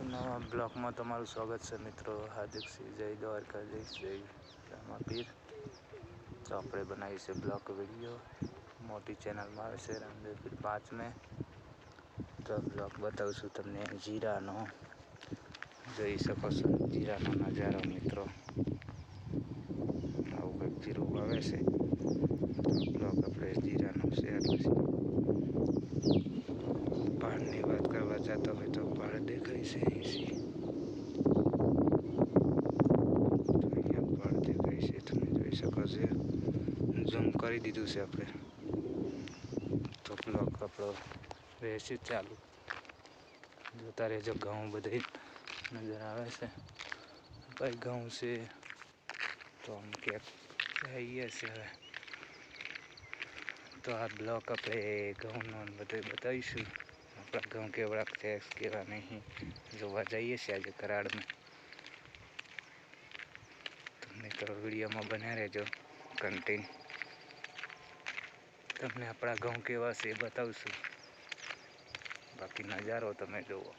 નવા બ્લોગમાં તમારું સ્વાગત છે મિત્રો. હાર્દિક સિંહ, જય દ્વારકાધીશ, જય રામાપીર. તો આપણે બનાવી છે બ્લોગ વિડીયો, મોટી ચેનલમાં આવે છે રામદેવપીર 5 મેં. તો બ્લોગ બતાવશું તમને જીરાનો. જોઈ શકો છો જીરાનો નજારો મિત્રો. આવું કંઈક જીરું આવે છે. તો બ્લોગ આપણે જીરાનો છે એટલે પહાડની વાત કરવા જતા હોય તો પહાડ દેખાય છે અહીંથી. પહાડ દેખાય છે, તમે જોઈ શકો છો. ઝૂમ કરી દીધું છે આપણે. તો બ્લોગ આપણો રહેશે ચાલુ. જોતા રહેજો. ઘઉં બધી નજર આવે છે. ભાઈ ઘઉં છે તો આમ ક્યાંક જઈએ છે હવે. તો આ બ્લોક આપણે ઘઉંનો બધું બતાવીશું. આપણા ઘઉં કેવડા છે કેવા નહીં જોવા જઈએ છીએ આજે કરાડમાં. તમને તો વિડીયોમાં બન્યા રહેજો કન્ટિન્યુ. તમને આપણા ઘઉં કેવા છે એ બતાવશું. બાકી નજારો તમે જુઓ,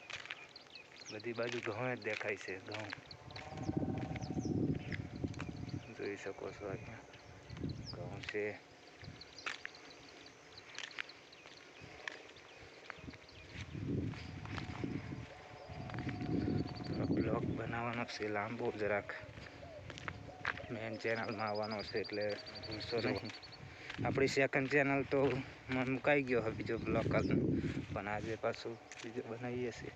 બધી બાજુ ઘઉં જ દેખાય છે. ઘઉં જોઈ શકો છો. અહીંયા ઘઉં છે. બ્લોગ બનાવવાનો છે લાંબો જરાક. મેન ચેનલમાં આવવાનો છે એટલે ભૂલશો નહીં. આપણી સેકન્ડ ચેનલ તો મુકાઈ ગયો હવે બીજો બ્લોગ પણ આજે પાછું બીજો બનાવીએ છીએ.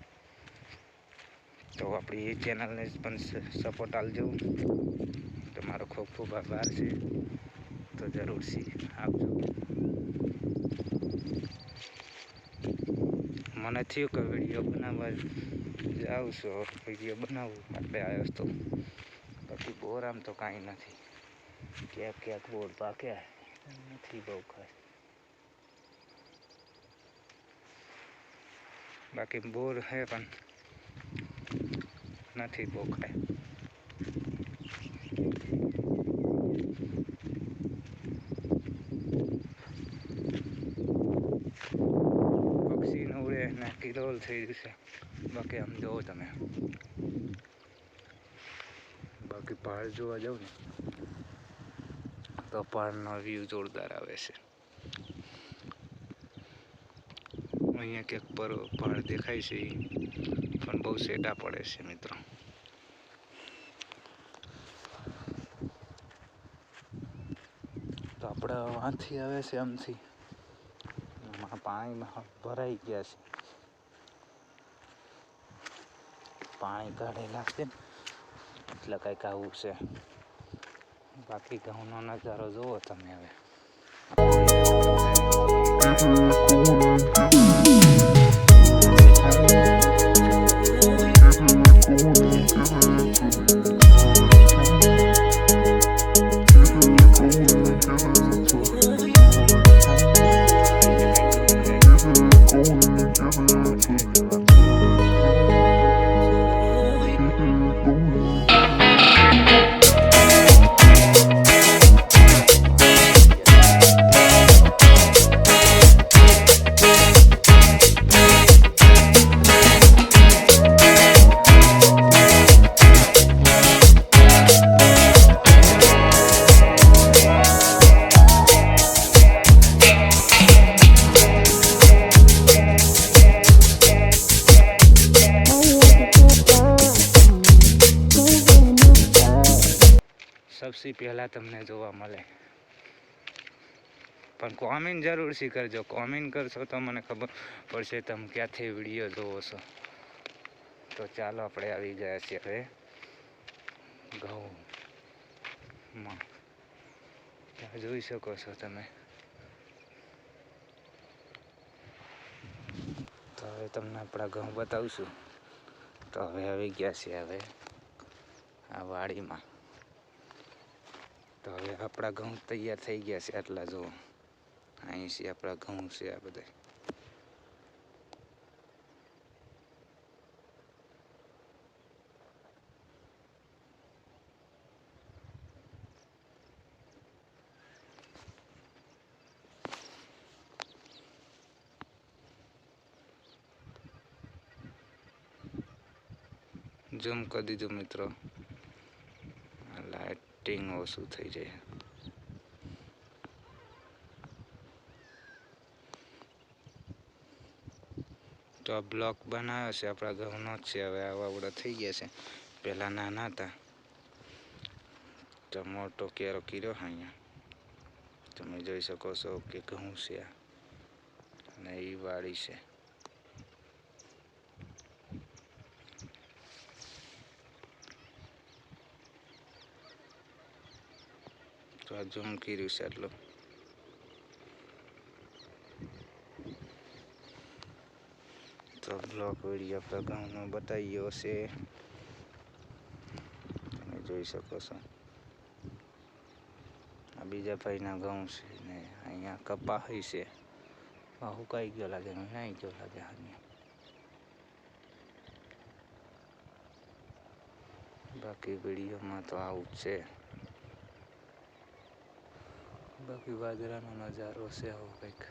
તો આપણી એ ચેનલને પણ સપોર્ટ આપજો. તમારો ખૂબ ખૂબ આભાર છે. તો જરૂરથી આપજો. મને થયું કે વિડીયો બનાવવા જાઉં છું, વિડીયો બનાવું એટલે આવ્યો તો. બાકી બોર આમ તો કાંઈ નથી. ક્યાંક ક્યાંક બોર પાક્યા નથી બહુ ખાસ. બાકી બોર હે પણ નથી બહુ ખાય. પક્ષી નો ઉડે ને કિલોલ થઈ જશે. બાકી આમ જોવો તમે. બાકી પહાડ જોવા જાવ ને તો પહાડનો વ્યૂ જોરદાર આવે છે. અહીંયા ક્યાંક પહાડ દેખાય છે પણ બહુ સેટા પડે છે મિત્રો. તો આપણે વાંથી આવે છે આમથી પાણીમાં ભરાઈ ગયા છે. પાણી કાઢેલા છે એટલે કંઈક આવું છે. બાકી ઘઉંનો નજારો જુઓ તમે હવે. સૌથી પહેલાં તમને જોવા મળે. પણ કોમેન્ટ જરૂરથી કરજો. કોમેન્ટ કરશો તો મને ખબર પડશે તમે ક્યાંથી વિડીયો જોવો છો. તો ચાલો આપણે આવી ગયા છીએ હવે ઘઉંમાં. ત્યાં જોઈ શકો છો તમે. તો હવે તમને આપણા ઘઉં બતાવશું. તો હવે આવી ગયા છીએ હવે આ વાડીમાં. તો હવે આપણા ઘઉં તૈયાર થઈ ગયા છે. આટલા જુઓ, અહીં છે આપણા ઘઉં છે આ બધા. ઝૂમ કરી દીધું મિત્રો, લાઇટિંગ ઓછું થઈ જાય. તો આ બ્લોક બનાવ્યો છે આપણા ઘઉંનો જ છે. હવે આવડા થઈ ગયા છે, પહેલાં નાના હતા. તો મોટો કેરો કર્યો અહીંયા તમે જોઈ શકો છો કે ઘઉં છે અને એ વાડી છે. તો આ ઝૂમ કર્યું છે એટલું. તો બ્લોક વિડીયો આપણે ઘઉંનો બતાવ્યો છે, તમે જોઈ શકો છો. આ બીજા ભાઈના ઘઉં છે ને અહીંયા કપા છે. હુકાઈ ગયો લાગે, નાઈ ગયો લાગે. બાકી વિડીયોમાં તો આવું જ છે. બાકી વાદળાનો નજારો છે આવો કંઈક.